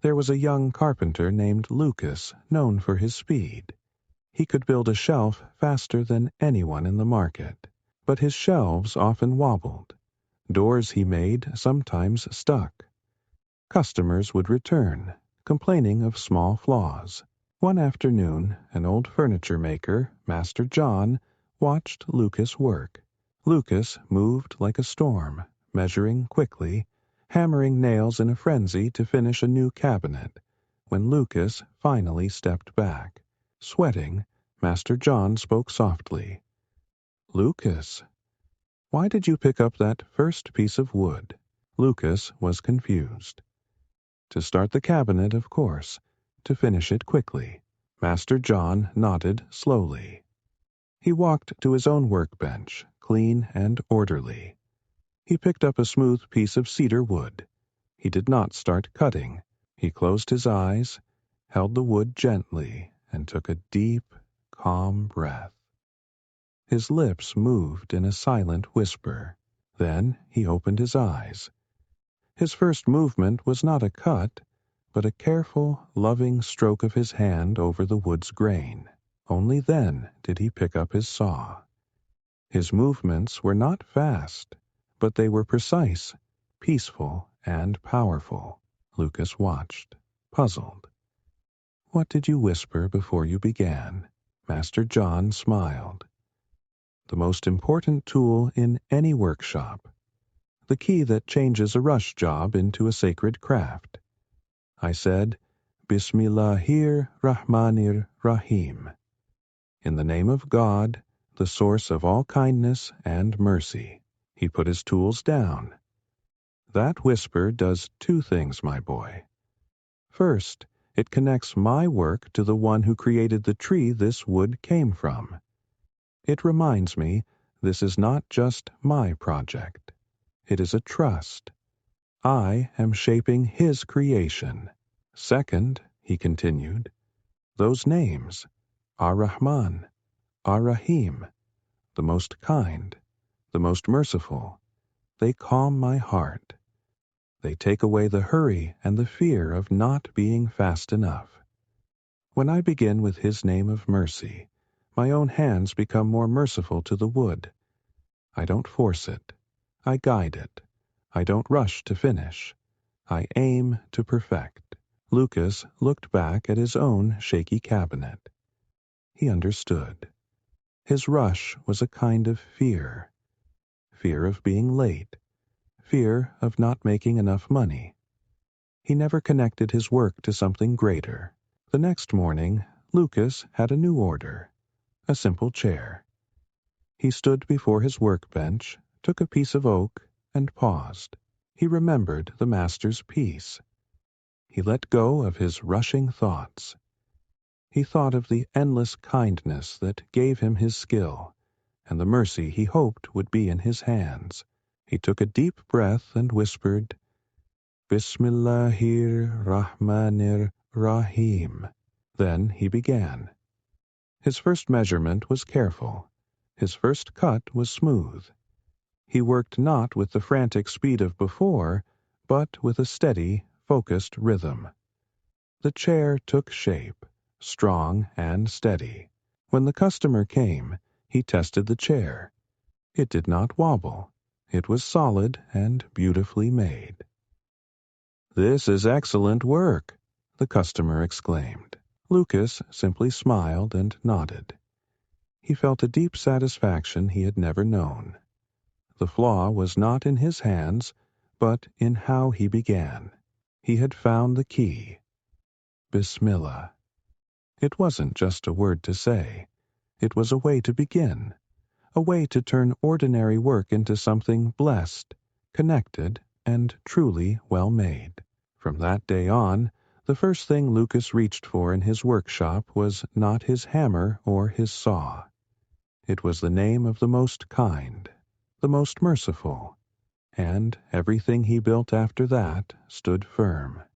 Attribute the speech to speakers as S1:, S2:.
S1: There was a young carpenter named Lucas, known for his speed. He could build a shelf faster than anyone in the market, but his shelves often wobbled. Doors he made sometimes stuck. Customers would return, complaining of small flaws. One afternoon, an old furniture maker, Master John, watched Lucas work. Lucas moved like a storm, measuring quickly, hammering nails in a frenzy to finish a new cabinet. When Lucas finally stepped back, sweating, Master John spoke softly. "Lucas, why did you pick up that first piece of wood?" Lucas was confused. "To start the cabinet, of course. To finish it quickly." Master John nodded slowly. He walked to his own workbench, clean and orderly. He picked up a smooth piece of cedar wood. He did not start cutting. He closed his eyes, held the wood gently, and took a deep, calm breath. His lips moved in a silent whisper. Then he opened his eyes. His first movement was not a cut, but a careful, loving stroke of his hand over the wood's grain. Only then did he pick up his saw. His movements were not fast, but they were precise, peaceful, and powerful. Lucas watched, puzzled. "What did you whisper before you began?" Master John smiled. "The most important tool in any workshop. The key that changes a rush job into a sacred craft. I said, Bismillahir Rahmanir Rahim. In the name of God, the source of all kindness and mercy." He put his tools down. "That whisper does two things, my boy. First, it connects my work to the one who created the tree this wood came from. It reminds me this is not just my project. It is a trust. I am shaping his creation. Second," he continued, "those names, Ar-Rahman, Ar-Rahim, the most kind, the most merciful, they calm my heart. They take away the hurry and the fear of not being fast enough. When I begin with his name of mercy, my own hands become more merciful to the wood. I don't force it. I guide it. I don't rush to finish. I aim to perfect." Lucas looked back at his own shaky cabinet. He understood. His rush was a kind of fear. Fear of being late. Fear of not making enough money. He never connected his work to something greater. The next morning, Lucas had a new order. A simple chair. He stood before his workbench, took a piece of oak, and paused. He remembered the master's peace. He let go of his rushing thoughts. He thought of the endless kindness that gave him his skill, and the mercy he hoped would be in his hands. He took a deep breath and whispered, Bismillahir Rahmanir Rahim. Then he began. His first measurement was careful. His first cut was smooth. He worked not with the frantic speed of before, but with a steady, focused rhythm. The chair took shape, strong and steady. When the customer came, he tested the chair. It did not wobble. It was solid and beautifully made. "This is excellent work," the customer exclaimed. Lucas simply smiled and nodded. He felt a deep satisfaction he had never known. The flaw was not in his hands, but in how he began. He had found the key. Bismillah. It wasn't just a word to say. It was a way to begin, a way to turn ordinary work into something blessed, connected, and truly well made. From that day on, the first thing Lucas reached for in his workshop was not his hammer or his saw. It was the name of the most kind, the most merciful, and everything he built after that stood firm.